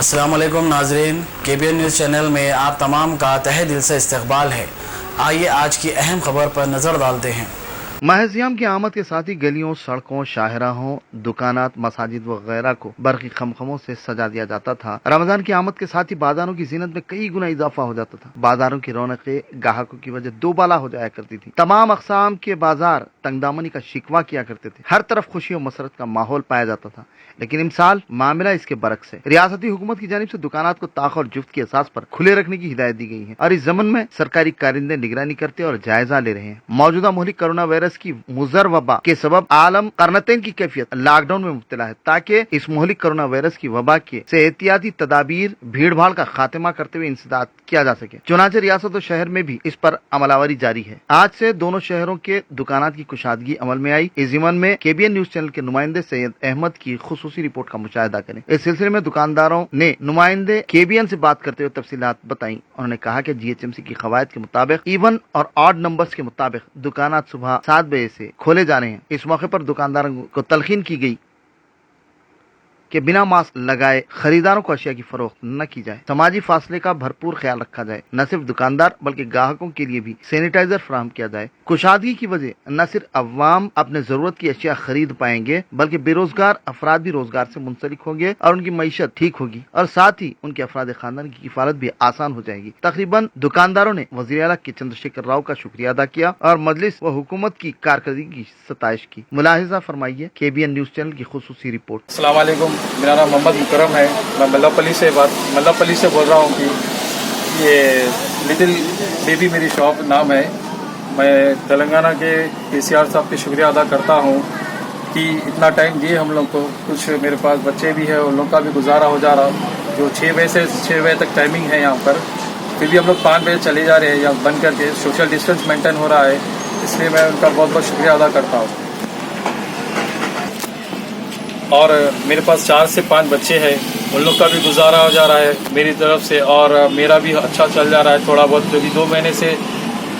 अस्सलाम वालेकुम नाजरीन, KBN न्यूज़ चैनल में आप तमाम का तहे दिल से इस्तकबाल है। आइए आज की अहम खबर पर नज़र डालते हैं। महज़ियाम की आमद के साथ ही गलियों, सड़कों, शाहराहों, दुकानात, मसाजिद वगैरह को बरक़ी खमखमों से सजा दिया जाता था। रमजान की आमद के साथ ही बाजारों की जीनत में कई गुना इजाफा हो जाता था। बाजारों की रौनकें ग्राहकों की वजह दोबाला हो जाया करती थी। तमाम अक़साम के बाजार तंगदामनी का शिकवा किया करते थे। हर तरफ खुशी और मसरत का माहौल पाया जाता था। लेकिन इस साल मामला इसके बरक्स है। रियासती हुकूमत की जानिब से दुकानात को ताक़ और जुफ्त के एसास पर खुले रखने की हिदायत दी गई है और इस ज़मन में सरकारी कारिंदे निगरानी करते और जायजा ले रहे हैं। मौजूदा मुल्क कोरोना वायरस की मुज़र वबा के सबब आलम करनतैन की कैफियत लॉकडाउन में मुब्तला है, ताकि इस मुहलिक कोरोना वायरस की वबा के से एहतियाती तदाबीर भीड़ भाड़ का खात्मा करते हुए इंसदाद किया जा सके। चुनांचे रियासत और शहर में भी इस पर अमलावरी जारी है। आज से दोनों शहरों के दुकानात की कुशादगी अमल में आई। इस ज़मन में KBN न्यूज़ चैनल के नुमाइंदे सैयद अहमद की खुसूसी रिपोर्ट का मुशाहिदा करें। इस सिलसिले में दुकानदारों ने नुमाइंदे KBN से बात करते हुए तफसीलात बताई। उन्होंने कहा कि GHMC की कवायद के मुताबिक इवन और ऑड नंबर्स के मुताबिक दुकानात सुबह 7 बजे से खोले जा रहे हैं। इस मौके पर दुकानदारों को तलखीन की गई कि बिना मास्क लगाए खरीदारों को अशिया की फरोख्त न की जाए। समाजी फासले का भरपूर ख्याल रखा जाए। न सिर्फ दुकानदार बल्कि ग्राहकों के लिए भी सैनिटाइजर फराहम किया जाए। कुशादगी की वजह न सिर्फ अवाम अपने जरूरत की अशिया खरीद पाएंगे बल्कि बेरोजगार अफराद भी रोजगार से मुंसलिक होंगे और उनकी मईशत ठीक होगी और साथ ही उनके अफराद खानदान की किफालत भी आसान हो जाएगी। तकरीबन दुकानदारों ने वज़ीर आला के चंद्रशेखर राव का शुक्रिया अदा किया और मजलिस व हुकूमत की कारकर्दगी की सताइश की। मुलाहिजा फरमाइए KBN न्यूज़ चैनल की खुसूसी रिपोर्ट। अस्सलाम वालेकुम, मेरा नाम मोहम्मद मुकरम है। मैं मल्लापल्ली से बोल रहा हूँ कि ये लिटिल बेबी मेरी शॉप नाम है। मैं तेलंगाना के KCR साहब के शुक्रिया अदा करता हूँ कि इतना टाइम दिए हम लोग को। कुछ मेरे पास बच्चे भी हैं, उन लोग का भी गुजारा हो जा रहा। जो 6 बजे से 6 बजे तक टाइमिंग है यहाँ पर, फिर भी हम लोग 5 बजे चले जा रहे हैं या बंद करके। सोशल डिस्टेंस मेंटेन हो रहा है, इसलिए मैं उनका बहुत बहुत शुक्रिया अदा करता हूँ। और मेरे पास 4 से 5 बच्चे हैं, उन लोग का भी गुजारा हो जा रहा है मेरी तरफ से और मेरा भी अच्छा चल जा रहा है थोड़ा बहुत। क्योंकि 2 महीने से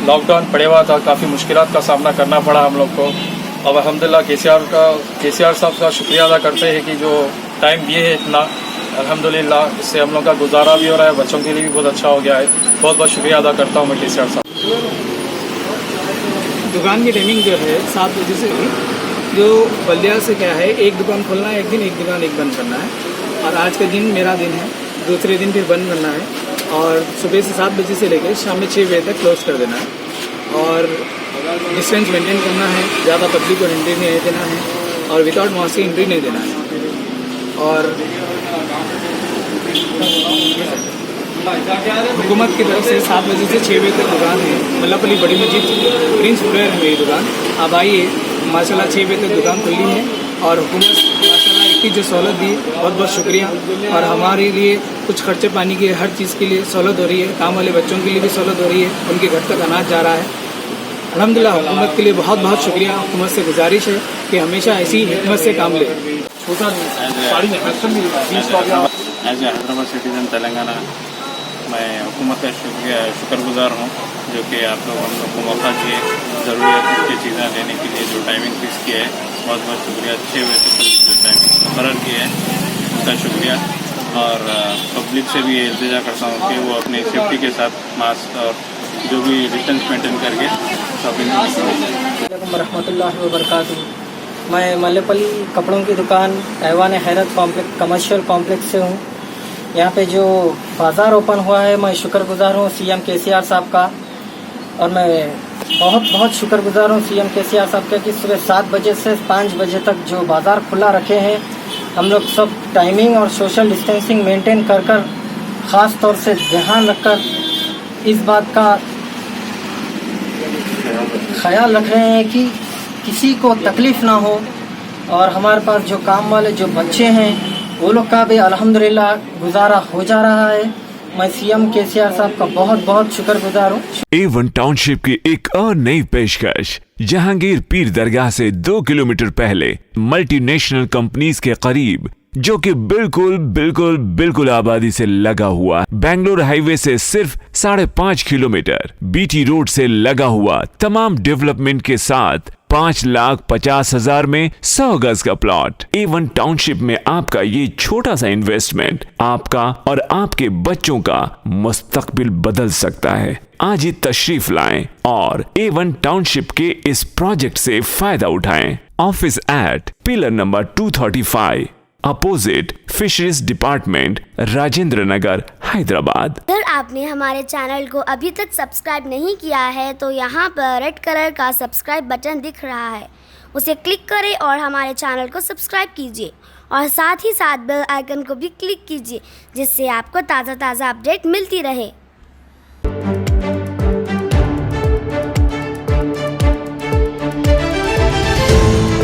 लॉकडाउन पड़े हुआ था, काफ़ी मुश्किलात का सामना करना पड़ा हम लोग को। अब अल्हम्दुलिल्लाह KCR साहब का शुक्रिया अदा करते हैं कि जो टाइम दिए है इतना, अल्हम्दुलिल्लाह इससे हम लोग का गुजारा भी हो रहा है, बच्चों के लिए भी बहुत अच्छा हो गया है। बहुत बहुत शुक्रिया अदा करता हूँ मैं KCR साहब। दुकान की टाइमिंग जो है 7 बजे से जो बल्दिया से क्या है, एक दुकान खोलना है एक दिन, एक दुकान एक बंद करना है। और आज का दिन मेरा दिन है, दूसरे दिन फिर बंद करना है और सुबह से 7 बजे से लेकर शाम में 6 बजे तक क्लोज कर देना है। और डिस्टेंस मेंटेन करना है, ज़्यादा पब्लिक को एंट्री नहीं देना है और विदाउट मास्क की एंट्री नहीं देना है। और हुकूमत की तरफ से 7 बजे से 6 बजे तक दुकान है। मल्लापल्ली बड़ी मस्जिद प्रिंस फ्लोर है मेरी दुकान। आप आइए, माशाल्लाह 6 बजे तक दुकान खुली है और हुकूमत माशाल्लाह इतनी जो सहूलत दी, बहुत बहुत शुक्रिया। और हमारे लिए कुछ खर्चे पानी की हर चीज़ के लिए सहूलत हो रही है। काम वाले बच्चों के लिए भी सहूलत हो रही है, उनके घर तक अनाज जा रहा है। अल्हम्दुलिल्लाह हुकूमत के लिए बहुत बहुत शुक्रिया। हुकूमत से गुजारिश है कि हमेशा ऐसी हिकमत से काम ले। As a Hyderabad citizen Telangana, मैं हुकूमत का शुक्रगुजार हूँ जो कि आप लोग हम लोग को मौका दिए ज़रूरियात की चीज़ें लेने के लिए। जो टाइमिंग फिक्स किया है, बहुत बहुत शुक्रिया। 6 बजे तक जो टाइमिंग मुकर्रर की है उनका शुक्रिया। और पब्लिक से भी इल्तिजा करता हूँ कि वो अपनी सेफ्टी के साथ मास्क और जो भी डिस्टेंस मेंटेन करके शॉपिंग करें। रहमतुल्लाहि व बरकातुहू। मैं मल्लापल्ली कपड़ों की दुकान ऐवान हैरत कॉम्प्लेक्स कमर्शियल कॉम्प्लेक्स से हूँ। यहाँ पे जो बाज़ार ओपन हुआ है, मैं शुक्रगुजार हूँ CM KCR साहब का। और मैं बहुत बहुत शुक्रगुजार हूँ CM KCR साहब का कि सुबह 7 बजे से 5 बजे तक जो बाज़ार खुला रखे हैं। हम लोग सब टाइमिंग और सोशल डिस्टेंसिंग मेंटेन कर ख़ास तौर से ध्यान रखकर इस बात का ख्याल रख रहे हैं कि किसी को तकलीफ़ ना हो। और हमारे पास जो काम वाले जो बच्चे हैं वो लोग का भी अल्हम्दुलिल्लाह गुजारा हो जा रहा है। मैं CM KCR साहब का बहुत बहुत शुक्रगुजार हूँ। A1 टाउनशिप की एक और नई पेशकश, जहांगीर पीर दरगाह से 2 किलोमीटर पहले मल्टीनेशनल कंपनीज के करीब, जो कि बिल्कुल आबादी से लगा हुआ, बेंगलोर हाईवे से सिर्फ 5.5 किलोमीटर, BT रोड से लगा हुआ, तमाम डेवलपमेंट के साथ 5,50,000 में 100 गज का प्लॉट। A1 टाउनशिप में आपका ये छोटा सा इन्वेस्टमेंट आपका और आपके बच्चों का मुस्तकबिल बदल सकता है। आज ही तशरीफ लाएं और A1 टाउनशिप के इस प्रोजेक्ट से फायदा उठाएं। Office at pillar number 235 opposite fisheries department, Rajendra Nagar, Hyderabad. अगर आपने हमारे चैनल को अभी तक सब्सक्राइब नहीं किया है तो यहाँ पर रेड कलर का सब्सक्राइब बटन दिख रहा है, उसे क्लिक करें और हमारे चैनल को सब्सक्राइब कीजिए और साथ ही साथ बेल आइकन को भी क्लिक कीजिए, जिससे आपको ताज़ा अपडेट मिलती रहे।